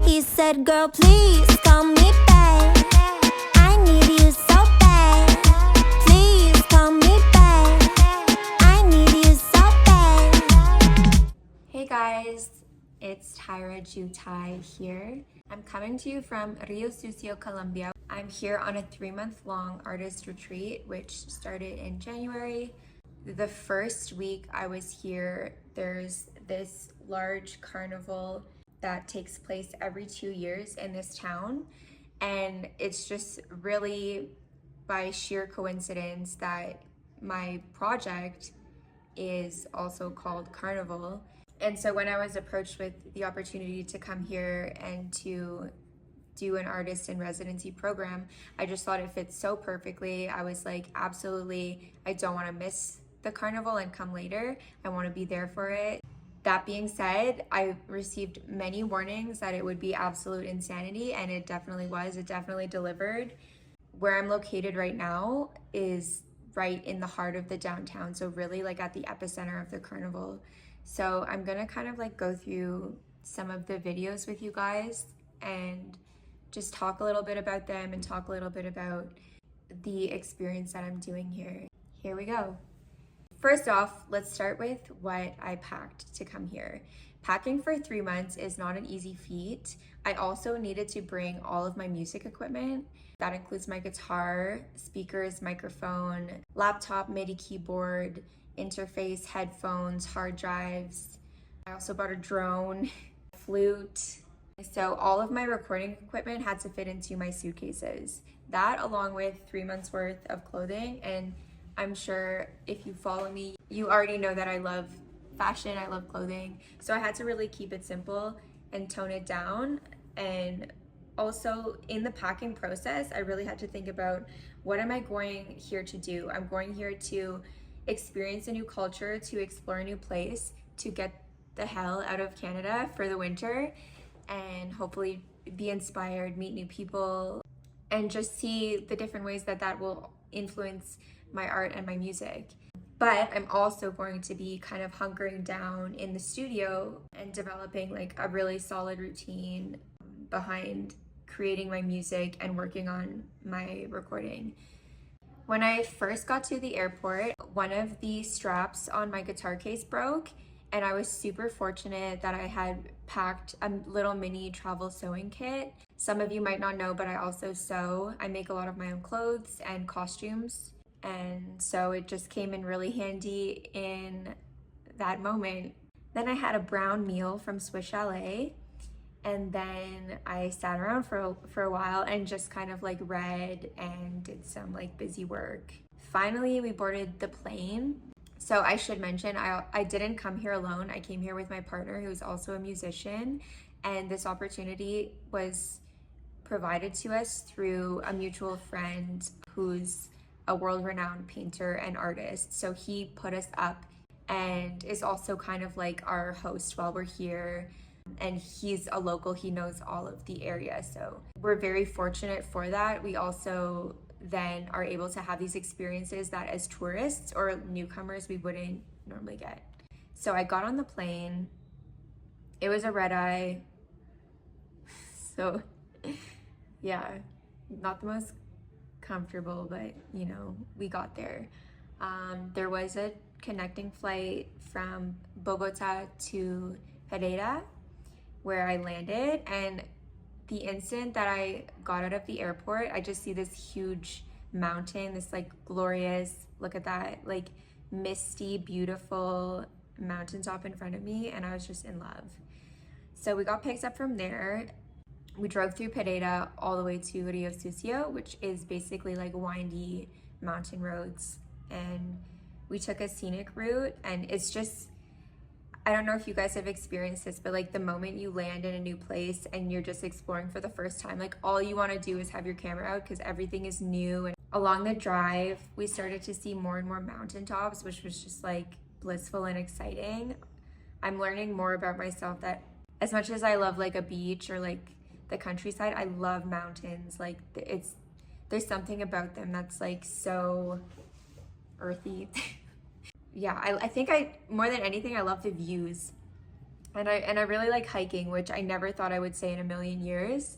He said, girl, please call me back. I need you so bad. Please call me back. I need you so bad. Hey guys, it's Tyra Jutai here. I'm coming to you from Riosucio, Colombia. I'm here on a 3-month-long artist retreat, which started in January. The first week I was here, there's this large carnival that takes place every 2 years in this town. And it's just really by sheer coincidence that my project is also called Carnival. And so when I was approached with the opportunity to come here and to do an artist in residency program, I just thought it fits so perfectly. I was like, absolutely, I don't want to miss the carnival and come later. I want to be there for it. That being said, I received many warnings that it would be absolute insanity, and it definitely was. It definitely delivered. Where I'm located right now is right in the heart of the downtown, so really like at the epicenter of the carnival. So I'm gonna kind of like go through some of the videos with you guys and just talk a little bit about them and talk a little bit about the experience that I'm doing here. Here we go. First off, let's start with what I packed to come here. Packing for 3 months is not an easy feat. I also needed to bring all of my music equipment. That includes my guitar, speakers, microphone, laptop, MIDI keyboard, interface, headphones, hard drives. I also bought a drone, flute. So all of my recording equipment had to fit into my suitcases. That along with 3 months worth of clothing, and I'm sure if you follow me, you already know that I love fashion, I love clothing. So I had to really keep it simple and tone it down. And also in the packing process, I really had to think about, what am I going here to do? I'm going here to experience a new culture, to explore a new place, to get the hell out of Canada for the winter and hopefully be inspired, meet new people, and just see the different ways that that will influence my art and my music. But I'm also going to be kind of hunkering down in the studio and developing like a really solid routine behind creating my music and working on my recording. When I first got to the airport, one of the straps on my guitar case broke, and I was super fortunate that I had packed a little mini travel sewing kit. Some of you might not know, but I also sew. I make a lot of my own clothes and costumes. And so it just came in really handy in that moment. Then I had a brown meal from Swiss Chalet, and then I sat around for a while and just kind of like read and did some like busy work. Finally, we boarded the plane. So I should mention, I didn't come here alone. I came here with my partner, who's also a musician, and this opportunity was provided to us through a mutual friend who's a world-renowned painter and artist. So he put us up and is also kind of like our host while we're here. And he's a local, he knows all of the area. So we're very fortunate for that. We also then are able to have these experiences that as tourists or newcomers we wouldn't normally get. So I got on the plane. It was a red eye. So yeah, not the most comfortable, but you know, we got there. There was a connecting flight from Bogota to Pereira where I landed, and the instant that I got out of the airport, I just see this huge mountain, this like glorious, look at that, like misty, beautiful mountaintop in front of me, and I was just in love. So we got picked up from there. We drove through Pereira all the way to Riosucio, which is basically like windy mountain roads. And we took a scenic route, and it's just, I don't know if you guys have experienced this, but like the moment you land in a new place and you're just exploring for the first time, like all you want to do is have your camera out because everything is new. And along the drive, we started to see more and more mountaintops, which was just like blissful and exciting. I'm learning more about myself that as much as I love like a beach or like the countryside, I love mountains. Like there's something about them that's like so earthy. Yeah, I think more than anything, I love the views. And I really like hiking, which I never thought I would say in a million years.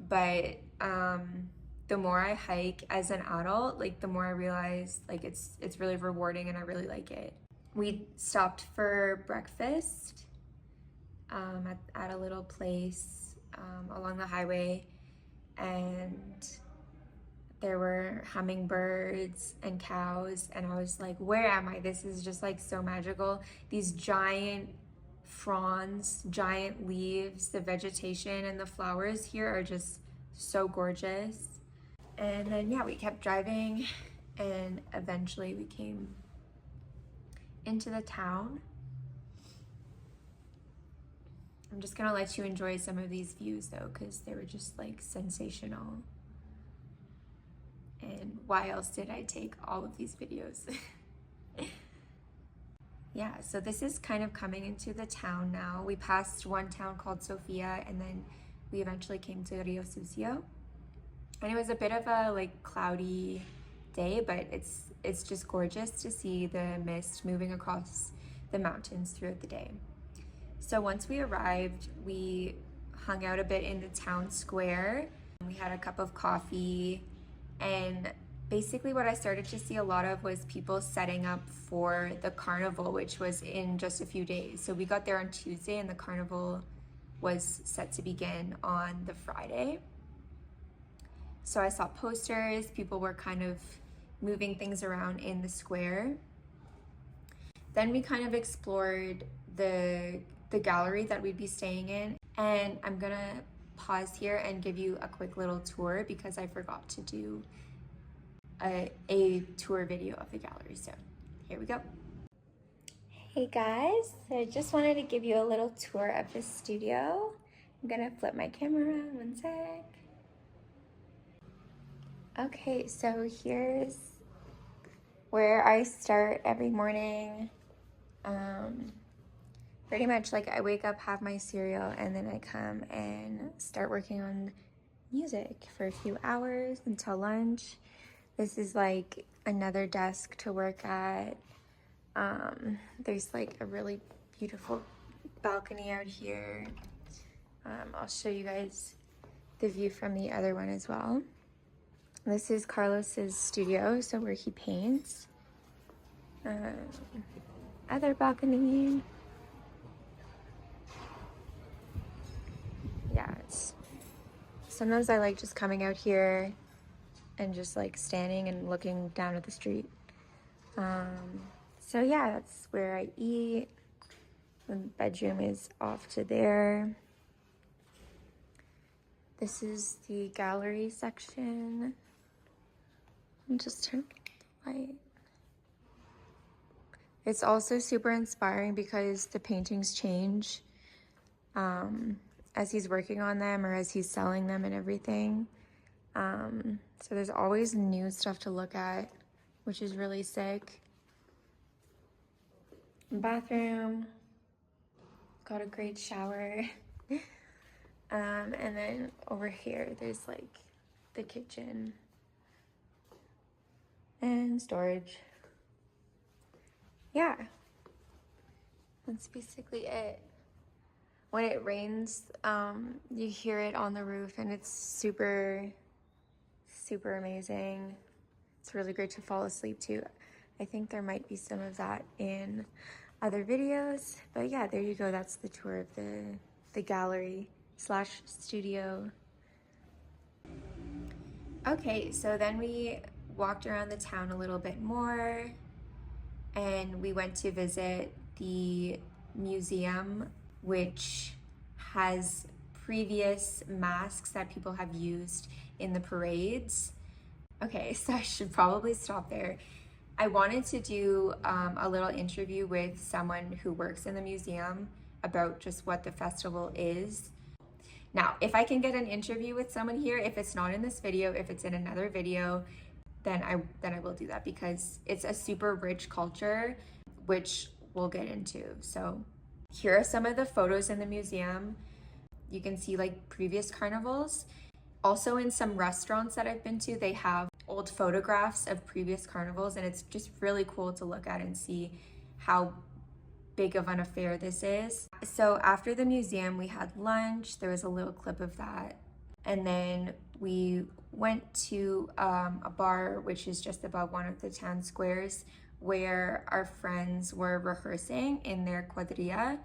But the more I hike as an adult, like the more I realize like it's really rewarding and I really like it. We stopped for breakfast at a little place along the highway, and there were hummingbirds and cows, and I was like, where am I? This is just like so magical. These giant fronds, giant leaves, the vegetation and the flowers here are just so gorgeous. And then yeah, we kept driving and eventually we came into the town. I'm just gonna let you enjoy some of these views though, because they were just like sensational. And why else did I take all of these videos? Yeah, so this is kind of coming into the town now. We passed one town called Sofia, and then we eventually came to Riosucio. And it was a bit of a like cloudy day, but it's just gorgeous to see the mist moving across the mountains throughout the day. So once we arrived, we hung out a bit in the town square. We had a cup of coffee, and basically what I started to see a lot of was people setting up for the carnival, which was in just a few days. So we got there on Tuesday and the carnival was set to begin on the Friday. So I saw posters, people were kind of moving things around in the square. Then we kind of explored the gallery that we'd be staying in, and I'm gonna pause here and give you a quick little tour because I forgot to do a tour video of the gallery. So here we go. Hey guys, so I just wanted to give you a little tour of the studio. I'm gonna flip my camera around one sec. Okay, so here's where I start every morning. Pretty much like I wake up, have my cereal, and then I come and start working on music for a few hours until lunch. This is like another desk to work at. There's like a really beautiful balcony out here. I'll show you guys the view from the other one as well. This is Carlos's studio, so where he paints. Other balcony. Yeah, sometimes I like just coming out here and just like standing and looking down at the street. So yeah, that's where I eat. The bedroom is off to there. This is the gallery section. And just turn the light. It's also super inspiring because the paintings change as he's working on them or as he's selling them and everything. So there's always new stuff to look at, which is really sick. Bathroom, got a great shower. And then over here, there's like the kitchen and storage. Yeah, that's basically it. When it rains, you hear it on the roof and it's super, super amazing. It's really great to fall asleep to. I think there might be some of that in other videos, but yeah, there you go. That's the tour of the gallery / studio. Okay, so then we walked around the town a little bit more and we went to visit the museum, which has previous masks that people have used in the parades. Okay, so I should probably stop there. I wanted to do a little interview with someone who works in the museum about just what the festival is. Now, if I can get an interview with someone here, if it's not in this video, if it's in another video, then I will do that because it's a super rich culture, which we'll get into. So here are some of the photos in the museum. You can see like previous carnivals. Also in some restaurants that I've been to, they have old photographs of previous carnivals, and it's just really cool to look at and see how big of an affair this is. So after the museum, we had lunch. There was a little clip of that. And then we went to a bar, which is just above one of the town squares, where our friends were rehearsing in their cuadrilla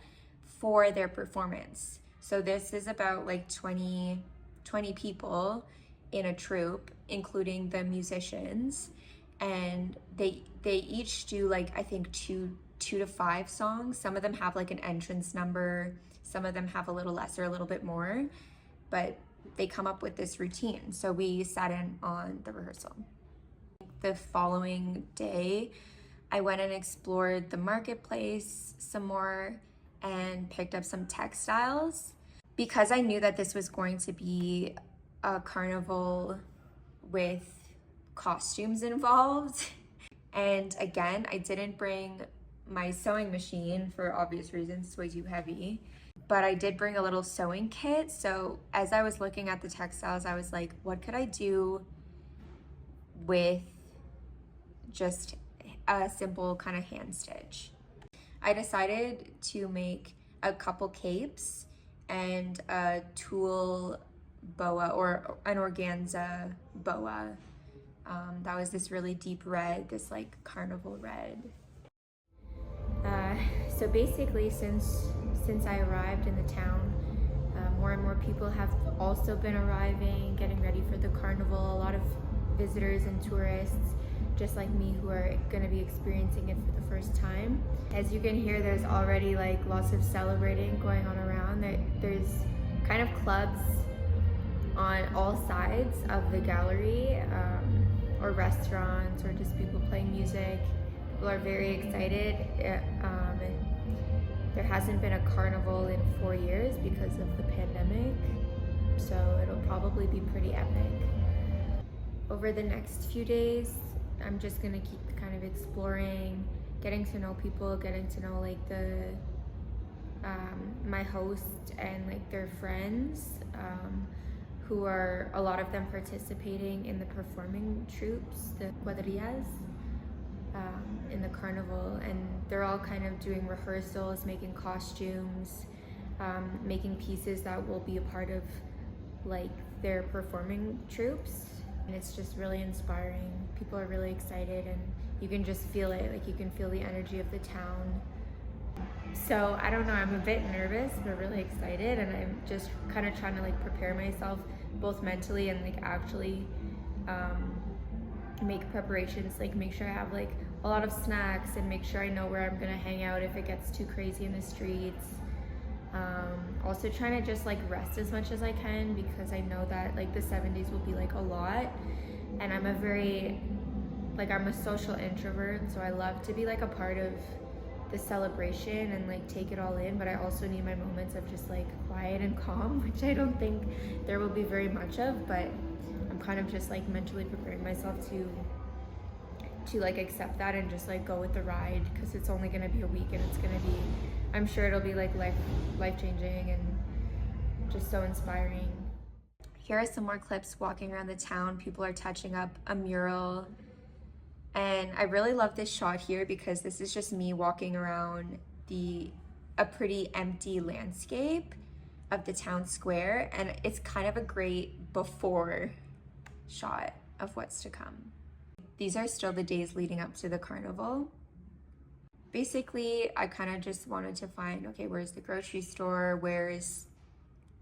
for their performance. So this is about like 20 people in a troupe, including the musicians. And they each do like, I think two to five songs. Some of them have like an entrance number. Some of them have a little less or a little bit more, but they come up with this routine. So we sat in on the rehearsal. The following day, I went and explored the marketplace some more and picked up some textiles. Because I knew that this was going to be a carnival with costumes involved. And again, I didn't bring my sewing machine for obvious reasons, it's way too heavy. But I did bring a little sewing kit. So as I was looking at the textiles, I was like, what could I do with just a simple kind of hand stitch? I decided to make a couple capes and a tulle boa, or an organza boa. That was this really deep red, this like carnival red. So basically, since I arrived in the town, more and more people have also been arriving, getting ready for the carnival. A lot of visitors and tourists, just like me, who are going to be experiencing it for the first time. As you can hear, there's already like lots of celebrating going on around. There's kind of clubs on all sides of the gallery, or restaurants, or just people playing music. People are very excited. There hasn't been a carnival in 4 years because of the pandemic, so it'll probably be pretty epic. Over the next few days, I'm just gonna keep kind of exploring, getting to know people, getting to know like my host and like their friends, who are, a lot of them participating in the performing troupes, the cuadrillas, in the carnival, and they're all kind of doing rehearsals, making costumes, making pieces that will be a part of like their performing troupes. And it's just really inspiring. People are really excited, and you can just feel it, like you can feel the energy of the town. So I don't know, I'm a bit nervous but really excited, and I'm just kind of trying to like prepare myself both mentally and like actually make preparations, like make sure I have like a lot of snacks and make sure I know where I'm gonna hang out if it gets too crazy in the streets. Also trying to just like rest as much as I can, because I know that like the 7 days will be like a lot, and I'm a social introvert, so I love to be like a part of the celebration and like take it all in, but I also need my moments of just like quiet and calm, which I don't think there will be very much of, but I'm kind of just like mentally preparing myself to like accept that and just like go with the ride, because it's only gonna be a week, and it's gonna be, I'm sure it'll be like life-changing and just so inspiring. Here are some more clips walking around the town. People are touching up a mural, and I really love this shot here because this is just me walking around a pretty empty landscape of the town square, and it's kind of a great before shot of what's to come. These are still the days leading up to the carnival. Basically, I kind of just wanted to find, okay, where's the grocery store? Where's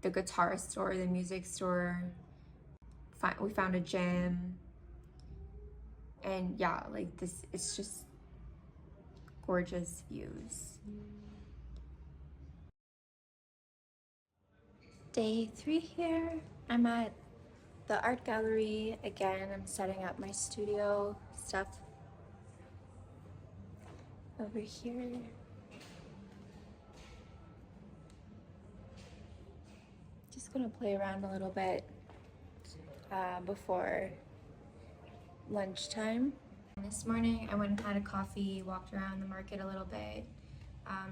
the guitar store, the music store? We found a gym. And yeah, like this, it's just gorgeous views. Day 3 here. I'm at the art gallery again. I'm setting up my studio stuff over here. Just gonna play around a little bit before lunchtime. This morning I went and had a coffee, walked around the market a little bit.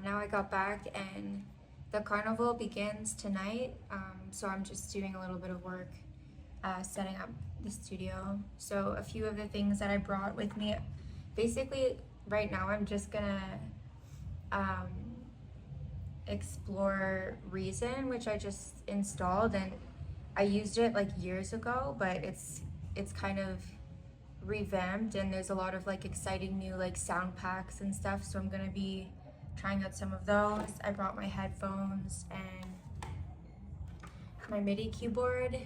Now I got back and the carnival begins tonight, so I'm just doing a little bit of work setting up the studio. So a few of the things that I brought with me, basically right now I'm just gonna Explore Reason, which I just installed, and I used it like years ago, but it's kind of revamped, and there's a lot of like exciting new like sound packs and stuff, so I'm gonna be trying out some of those. I brought my headphones and my MIDI keyboard,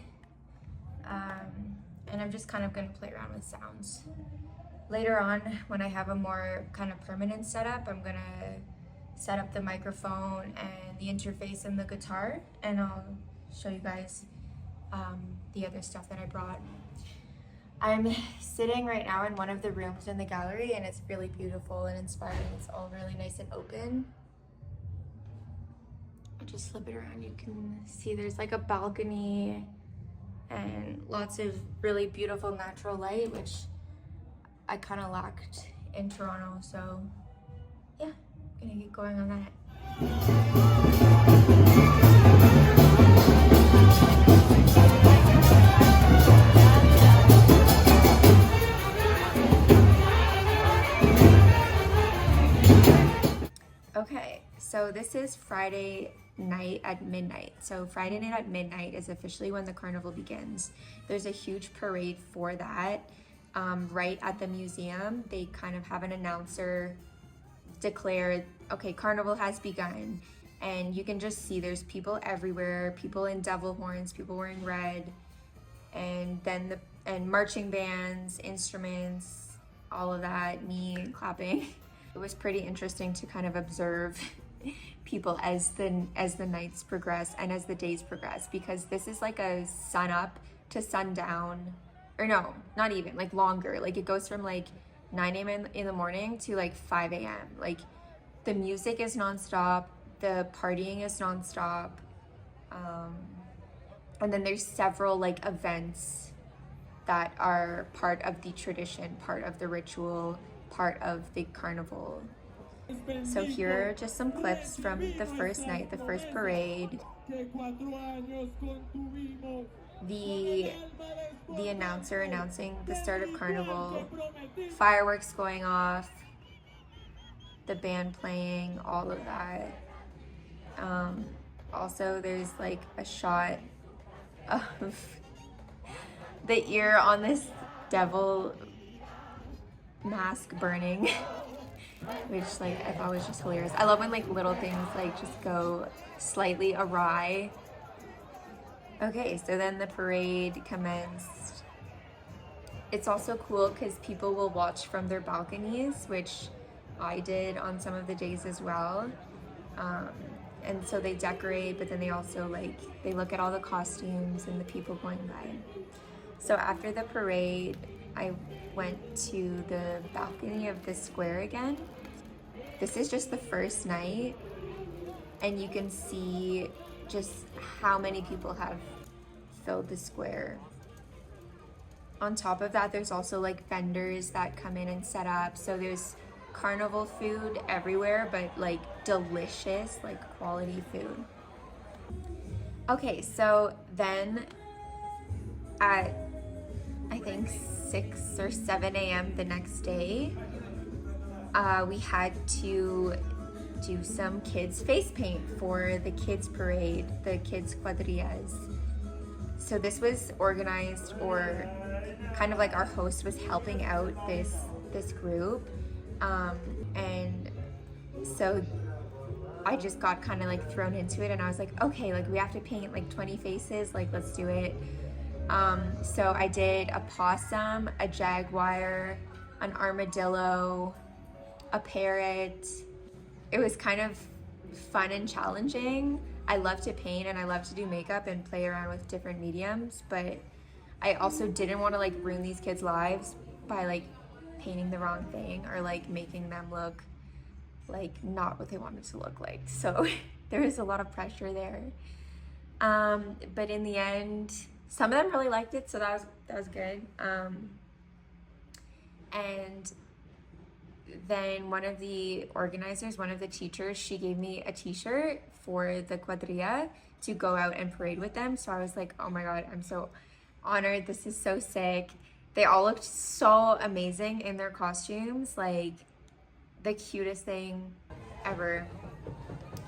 and I'm just kind of gonna play around with sounds. Later on, when I have a more kind of permanent setup, I'm gonna set up the microphone and the interface and the guitar, and I'll show you guys the other stuff that I brought. I'm sitting right now in one of the rooms in the gallery, and it's really beautiful and inspiring. It's all really nice and open. I'll just flip it around. You can see there's like a balcony and lots of really beautiful natural light, which I kind of lacked in Toronto. So yeah, I'm gonna get going on that. Okay, so this is Friday night at midnight. So Friday night at midnight is officially when the carnival begins. There's a huge parade for that. Right at the museum, they kind of have an announcer declare, okay, carnival has begun. And you can just see there's people everywhere, people in devil horns, people wearing red, and then marching bands, instruments, all of that, me clapping. It was pretty interesting to kind of observe people as the nights progress and as the days progress, because this is like a sun up to sundown, or no, not even, like longer. Like it goes from like 9 a.m. in the morning to like 5 a.m. Like the music is nonstop, the partying is nonstop, and then there's several like events that are part of the tradition, part of the ritual, part of the carnival. So here are just some clips from the first night, the first parade. The announcer announcing the start of carnival, fireworks going off, the band playing, all of that. Also, there's like a shot of the ear on this devil mask burning, which like I thought was just hilarious. I love when like little things like just go slightly awry. Okay, so then the parade commenced. It's also cool because people will watch from their balconies, which I did on some of the days as well. And so they decorate, but then they also like, they look at all the costumes and the people going by. So after the parade, I went to the balcony of the square again. This is just the first night, and you can see just how many people have filled the square. On top of that, there's also like vendors that come in and set up. So there's carnival food everywhere, but like delicious, like quality food. Okay, so then at I think 6 or 7 a.m. the next day, we had to do some kids face paint for the kids parade, the kids cuadrillas. So this was organized, or kind of like our host was helping out this group, and so I just got kind of like thrown into it, and I was like, okay, like we have to paint like 20 faces, like let's do it. So I did a possum, a jaguar, an armadillo, a parrot. It was kind of fun and challenging. I love to paint and I love to do makeup and play around with different mediums, but I also didn't want to like ruin these kids' lives by like painting the wrong thing or like making them look like not what they wanted to look like. So there was a lot of pressure there. But in the end, some of them really liked it, so that was good. And then one of the organizers, one of the teachers, she gave me a t-shirt for the cuadrilla to go out and parade with them. So I was like, oh my God, I'm so honored. This is so sick. They all looked so amazing in their costumes, like the cutest thing ever.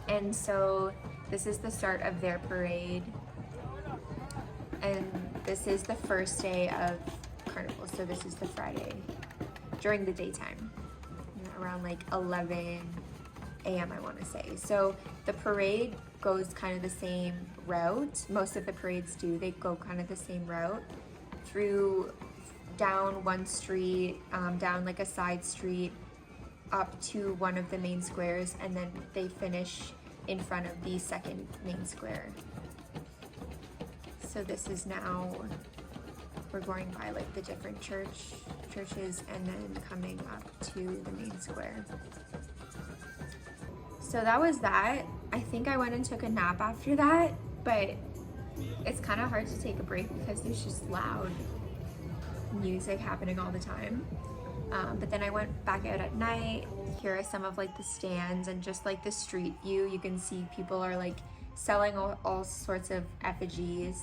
And so this is the start of their parade. And this is the first day of Carnival. So this is the Friday during the daytime, around like 11 a.m. I want to say. So the parade goes kind of the same route. Most of the parades do. They go kind of the same route through down one street, down like a side street, up to one of the main squares, and then they finish in front of the second main square. So this is now, we're going by like the different churches and then coming up to the main square. So that was that. I think I went and took a nap after that, but it's kind of hard to take a break because there's just loud music happening all the time. But then I went back out at night. Here are some of like the stands and just like the street view. You can see people are like selling all sorts of effigies.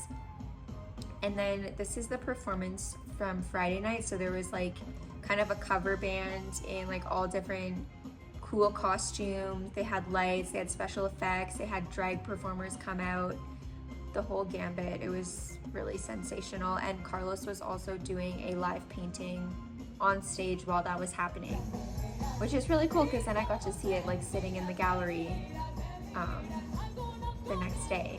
And then this is the performance from Friday night. So there was like kind of a cover band in like all different cool costumes. They had lights, they had special effects, they had drag performers come out, the whole gambit. It was really sensational. And Carlos was also doing a live painting on stage while that was happening, which is really cool because then I got to see it like sitting in the gallery the next day.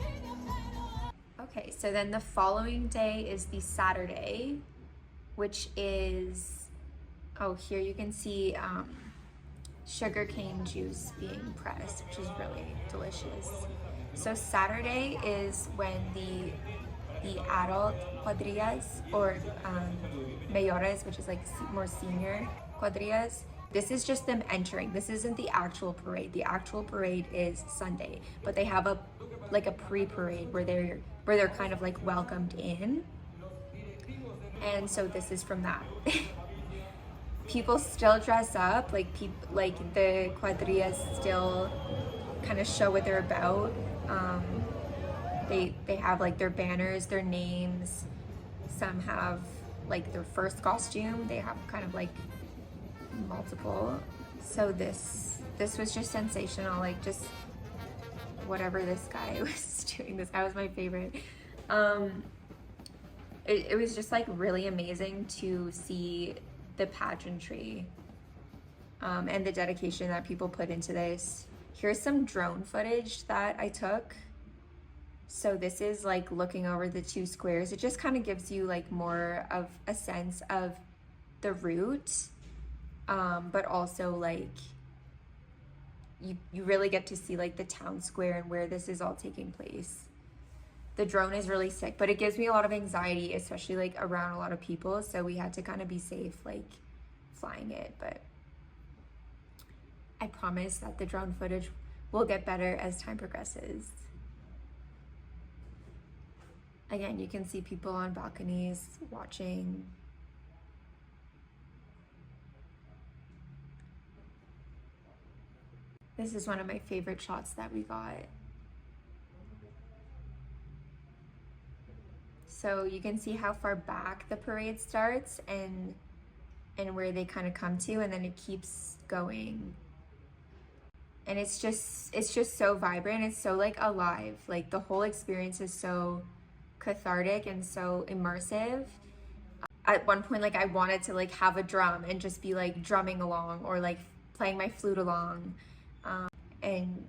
Okay, so then the following day is the Saturday, which is, oh, here you can see sugarcane juice being pressed, which is really delicious. So Saturday is when the adult cuadrillas, or mayores, which is like more senior quadrillas. This is just them entering. This isn't the actual parade. The actual parade is Sunday, but they have a pre-parade where they're kind of like welcomed in. And so this is from that. People still dress up, like the cuadrillas still kind of show what they're about. They have like their banners, their names. Some have like their first costume. They have kind of like multiple. So this was just sensational. Like just whatever this guy was doing. This guy was my favorite. It was just like really amazing to see the pageantry and the dedication that people put into this. Here's some drone footage that I took. So this is like looking over the two squares. It just kind of gives you like more of a sense of the route, but also like you really get to see like the town square and where this is all taking place. The drone is really sick, but it gives me a lot of anxiety, especially like around a lot of people. So we had to kind of be safe, like flying it, but I promise that the drone footage will get better as time progresses. Again, you can see people on balconies watching. This is one of my favorite shots that we got. So you can see how far back the parade starts and where they kind of come to, and then it keeps going. And it's just so vibrant. It's so like alive. Like the whole experience is so cathartic and so immersive. At one point, like I wanted to like have a drum and just be like drumming along or like playing my flute along and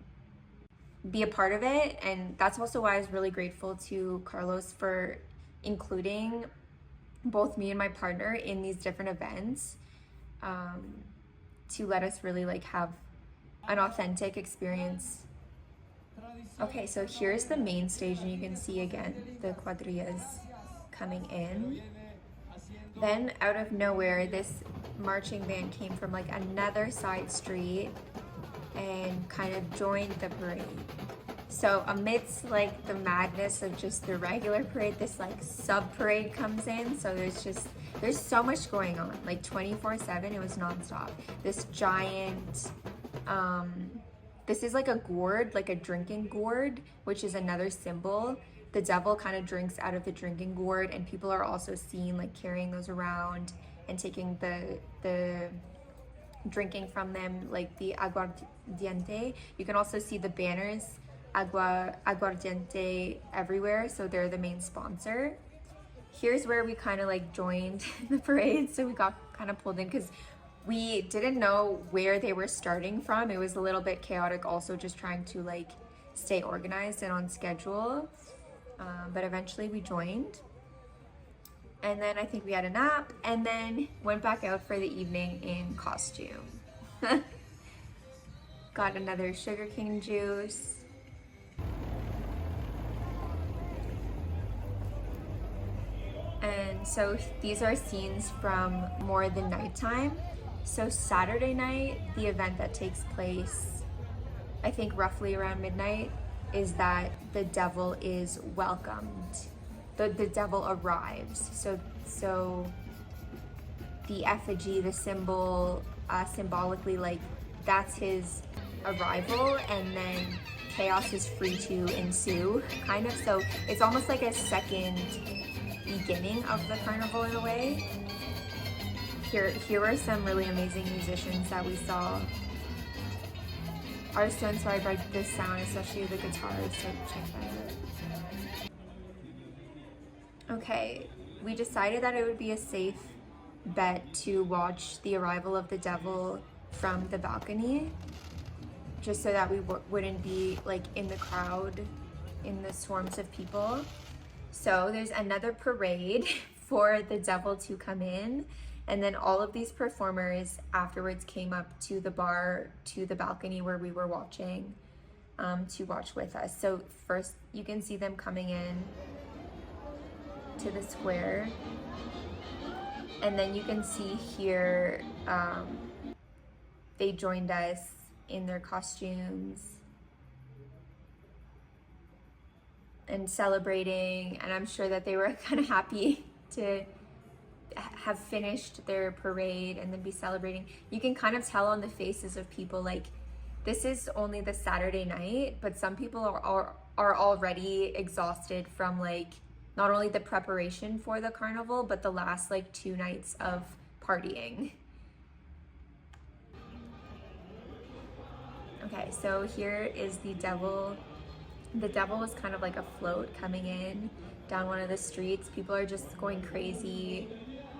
be a part of it. And that's also why I was really grateful to Carlos for including both me and my partner in these different events, to let us really like have an authentic experience. Okay, so here's the main stage, and you can see again the cuadrillas coming in. Then out of nowhere, this marching band came from like another side street and kind of joined the parade. So amidst like the madness of just the regular parade, this like sub parade comes in. So there's so much going on, like 24/7. It was nonstop. This giant, this is like a gourd, like a drinking gourd, which is another symbol. The devil kind of drinks out of the drinking gourd, and people are also seen like carrying those around and taking the drinking from them, like the aguardiente. You can also see the banners aguardiente everywhere, so they're the main sponsor. Here's where we kind of like joined the parade, so we got kind of pulled in because we didn't know where they were starting from. It was a little bit chaotic, also just trying to like stay organized and on schedule, but eventually we joined. And then I think we had a nap and then went back out for the evening in costume. Got another sugarcane juice. And so these are scenes from more the nighttime. So Saturday night, the event that takes place, I think roughly around midnight, is that the devil is welcomed. The devil arrives. So the effigy, the symbol, symbolically, like that's his arrival, and then chaos is free to ensue, kind of. So it's almost like a second beginning of the carnival in a way. Here were some really amazing musicians that we saw. I was so inspired by this sound, especially the guitars, so check that out. Okay, we decided that it would be a safe bet to watch the arrival of the devil from the balcony, just so that we wouldn't be like in the crowd, in the swarms of people. So there's another parade for the devil to come in, and then all of these performers afterwards came up to the bar, to the balcony where we were watching, to watch with us. So first you can see them coming in to the square, and then you can see here they joined us in their costumes and celebrating, and I'm sure that they were kind of happy to have finished their parade and then be celebrating. You can kind of tell on the faces of people, like this is only the Saturday night, but some people are already exhausted from like not only the preparation for the carnival, but the last like 2 nights of partying. Okay, so here is the devil. The devil was kind of like a float coming in down one of the streets. People are just going crazy.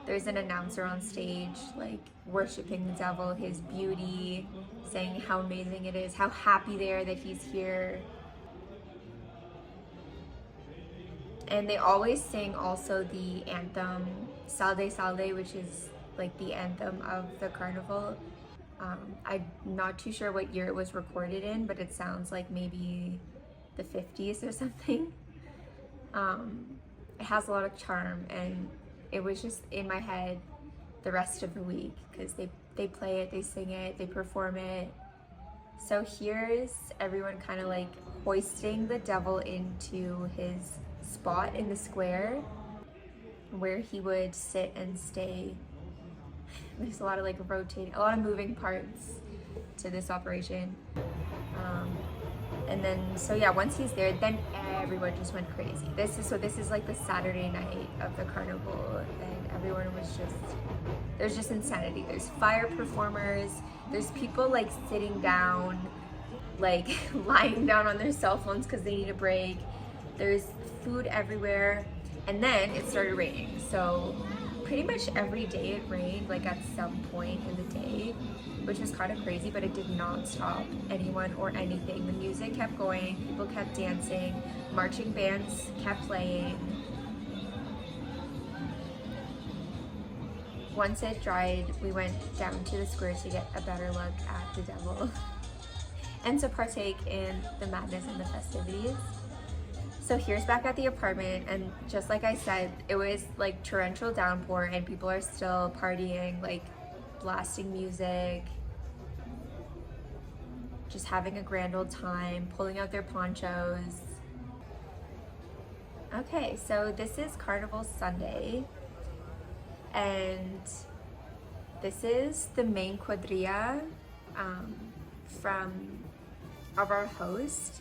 There's an announcer on stage, like worshiping the devil, his beauty, saying how amazing it is, how happy they are that he's here. And they always sing also the anthem, Salve Salve, which is like the anthem of the carnival. I'm not too sure what year it was recorded in, but it sounds like maybe the 50s or something. It has a lot of charm, and it was just in my head the rest of the week because they play it, they sing it, they perform it. So here's everyone kind of like hoisting the devil into his spot in the square where he would sit and stay. There's a lot of like rotating, a lot of moving parts to this operation. And then, so yeah, once he's there, then everyone just went crazy. This is like the Saturday night of the carnival, and everyone was just, there's just insanity. There's fire performers, there's people like sitting down, like lying down on their cell phones because they need a break. There's food everywhere, and then it started raining. So pretty much every day it rained, like at some point in the day, which was kind of crazy, but it did not stop anyone or anything. The music kept going, people kept dancing, marching bands kept playing. Once it dried, we went down to the square to get a better look at the devil and to partake in the madness and the festivities. So here's back at the apartment, and just like I said, it was like torrential downpour and people are still partying, like blasting music, just having a grand old time, pulling out their ponchos. Okay, so this is Carnival Sunday, and this is the main quadrilla of our host.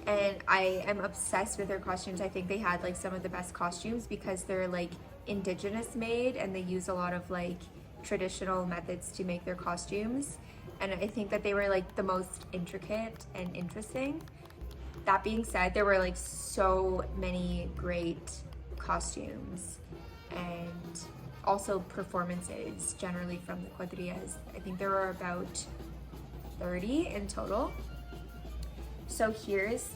And I am obsessed with their costumes. I think they had like some of the best costumes because they're like indigenous made, and they use a lot of like traditional methods to make their costumes, and I think that they were like the most intricate and interesting. That being said, there were like so many great costumes and also performances generally from the cuadrillas. I think there were about 30 in total. So here's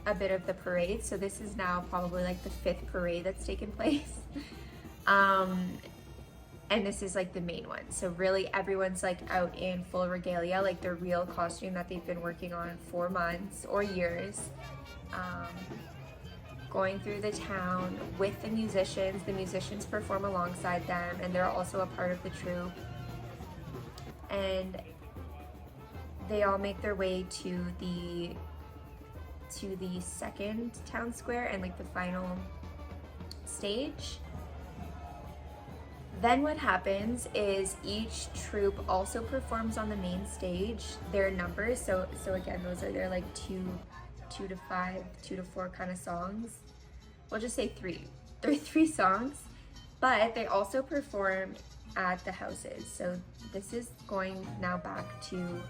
a bit of the parade. So this is now probably like the 5th parade that's taken place. And this is like the main one. So really everyone's like out in full regalia, like their real costume that they've been working on for months or years. Going through the town with the musicians. The musicians perform alongside them, and they're also a part of the troupe. And they all make their way to the second town square and like the final stage. Then what happens is each troupe also performs on the main stage their numbers. So again, those are their like 2 to 5, 2 to 4 kind of songs. We'll just say 3. There are 3 songs, but they also perform at the houses. So this is going now back to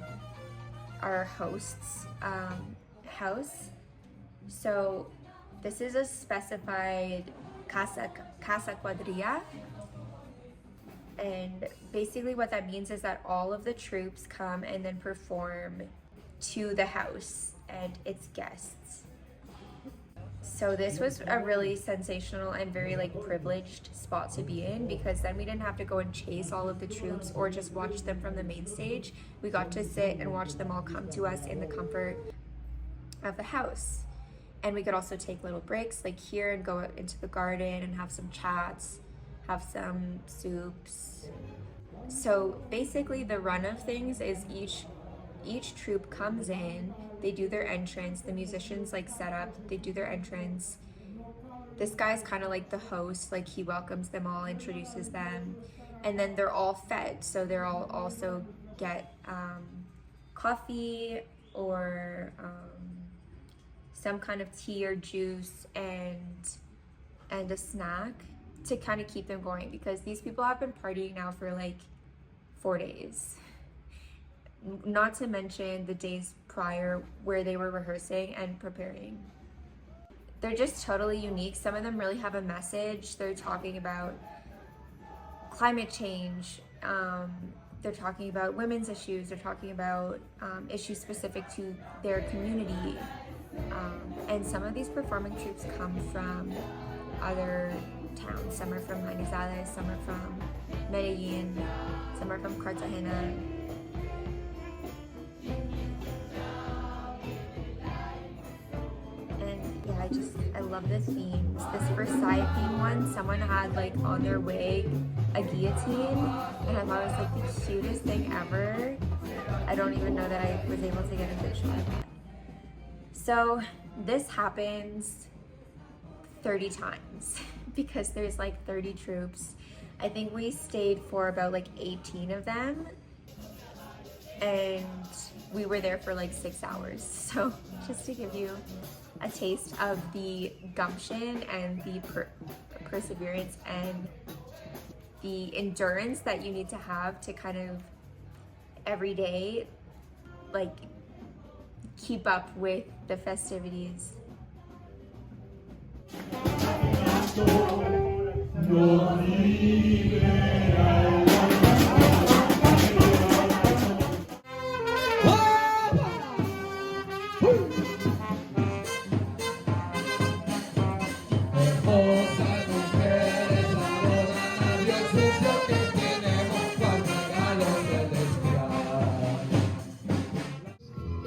our host's house. So this is a specified casa cuadrilla. And basically what that means is that all of the troops come and then perform to the house and its guests. So this was a really sensational and very like privileged spot to be in, because then we didn't have to go and chase all of the troops or just watch them from the main stage. We got to sit and watch them all come to us in the comfort of the house. And we could also take little breaks like here and go out into the garden and have some chats, have some soups. So basically the run of things is each troupe comes in, they do their entrance, the musicians like set up, they do their entrance. This guy's kind of like the host, like he welcomes them all, introduces them, and then they're all fed. So they're all also get coffee or some kind of tea or juice and a snack to kind of keep them going, because these people have been partying now for like 4 days. Not to mention the days prior where they were rehearsing and preparing. They're just totally unique. Some of them really have a message. They're talking about climate change. They're talking about women's issues. They're talking about issues specific to their community. And some of these performing troops come from other towns. Some are from Manizales, some are from Medellin, some are from Cartagena. And yeah, I love the themes. This Versailles theme one, someone had like on their wig a guillotine, and I thought it was like the cutest thing ever. I don't even know that I was able to get a picture of that. So this happens 30 times because there's like 30 troops. I think we stayed for about like 18 of them, and we were there for like 6 hours. So just to give you a taste of the gumption and the perseverance and the endurance that you need to have to kind of every day like keep up with the festivities.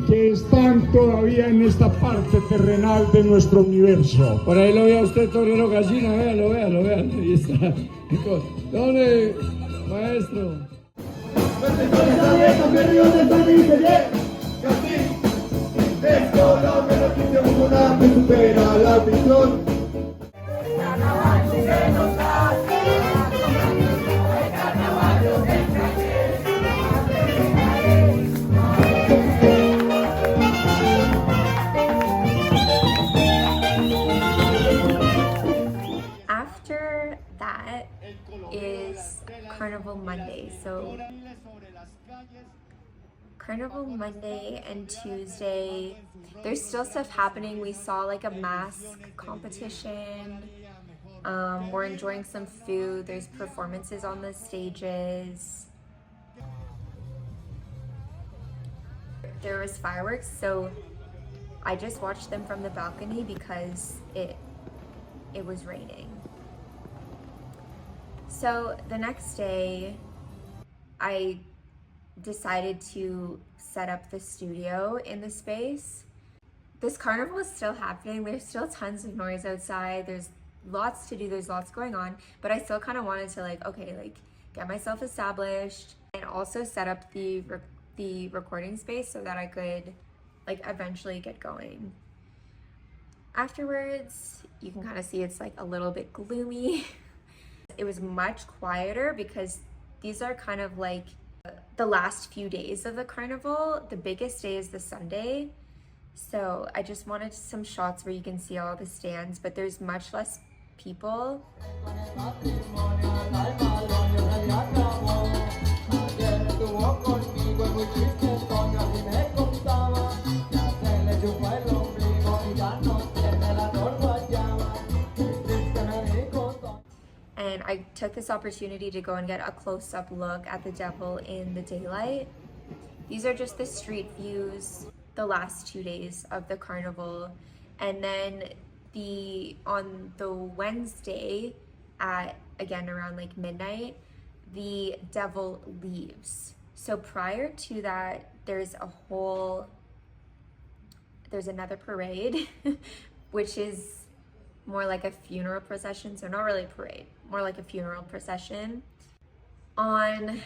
Que están todavía en esta parte terrenal de nuestro universo. Por ahí lo vea usted, torero gallina, véalo, ahí está. ¿Dónde, maestro? that is Carnival Monday. So Carnival Monday and Tuesday, there's still stuff happening. We saw like a mask competition. We're enjoying some food. There's performances on the stages. There was fireworks, so I just watched them from the balcony because it was raining. So the next day, I decided to set up the studio in the space. This carnival is still happening. There's still tons of noise outside. There's lots to do. There's lots going on, but I still kind of wanted to get myself established and also set up the recording space so that I could eventually get going. Afterwards, you can kind of see it's a little bit gloomy. It was much quieter because these are kind of the last few days of the carnival. The biggest day is the Sunday. So I just wanted some shots where you can see all the stands, but there's much less people. And I took this opportunity to go and get a close-up look at the devil in the daylight. These are just the street views the last 2 days of the carnival. And then on the Wednesday at, again, around midnight, the devil leaves. So prior to that, there's another parade, which is more like a funeral procession. So not really a parade, more like a funeral procession. I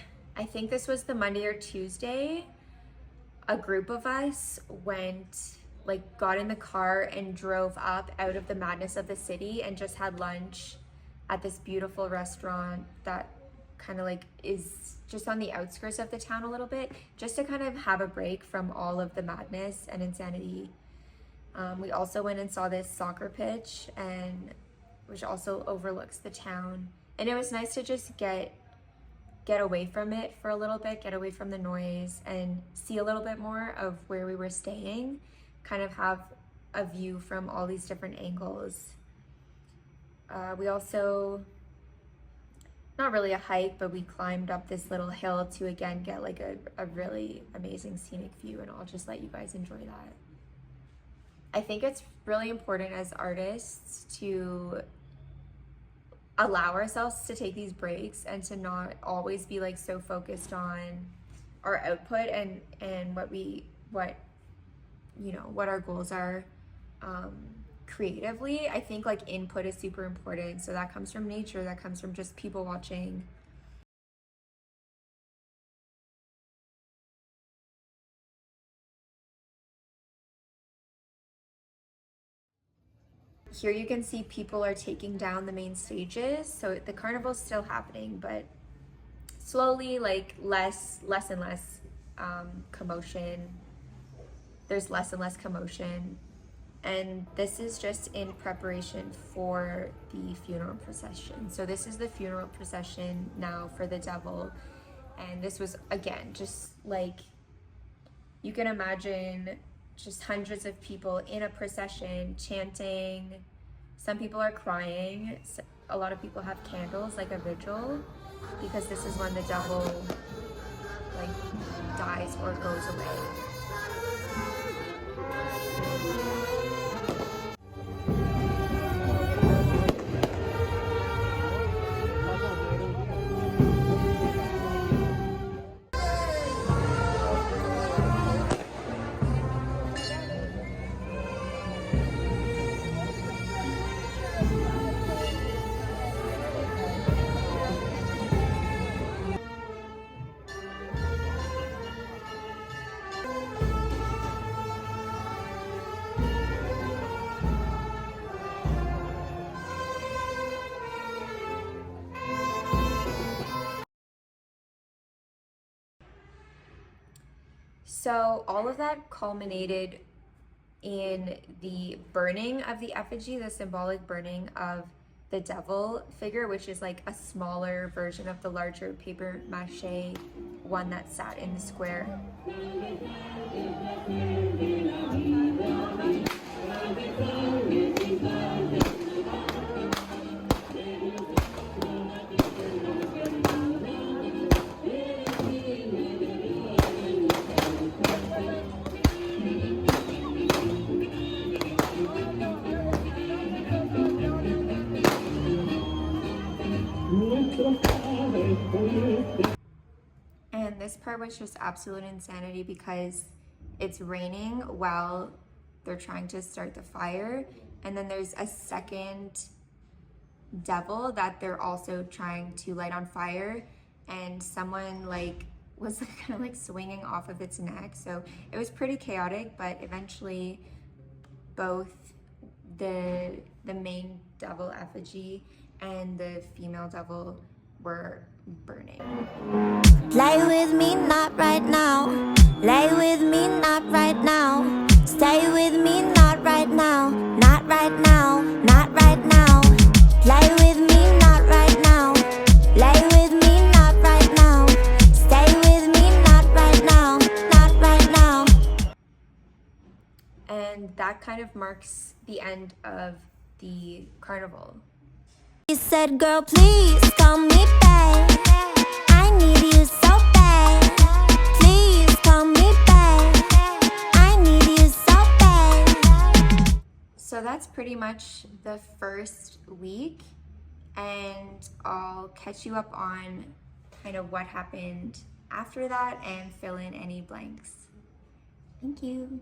think this was the Monday or Tuesday, a group of us got in the car and drove up out of the madness of the city and just had lunch at this beautiful restaurant that kind of is just on the outskirts of the town a little bit, just to kind of have a break from all of the madness and insanity. We also went and saw this soccer pitch, which also overlooks the town. And it was nice to just get away from it for a little bit, get away from the noise and see a little bit more of where we were staying, kind of have a view from all these different angles. We also, not really a hike, but we climbed up this little hill to again get a really amazing scenic view, and I'll just let you guys enjoy that. I think it's really important as artists to allow ourselves to take these breaks and to not always be so focused on our output and what our goals are creatively. I think input is super important. So that comes from nature, that comes from just people watching. Here you can see people are taking down the main stages. So the carnival's still happening, but slowly, less and less commotion. There's less and less commotion. And this is just in preparation for the funeral procession. So this is the funeral procession now for the devil. And this was, again, just you can imagine just hundreds of people in a procession chanting. Some people are crying. A lot of people have candles, a vigil, because this is when the devil dies or goes away. So all of that culminated in the burning of the effigy, the symbolic burning of the devil figure, which is like a smaller version of the larger paper mache one that sat in the square. And this part was just absolute insanity because it's raining while they're trying to start the fire, and then there's a second devil that they're also trying to light on fire, and someone like was kind of like swinging off of its neck. So it was pretty chaotic, but eventually both the main devil effigy and the female devil were burning. Lay with me, not right now. Lay with me, not right now. Stay with me, not right now. Not right now, not right now. Lay with me, not right now. Lay with me, not right now. Stay with me, not right now. Not right now. And that kind of marks the end of the carnival. He said, girl, please call me back. I need you so bad. Please call me back. I need you so bad. So that's pretty much the first week, and I'll catch you up on kind of what happened after that and fill in any blanks. Thank you.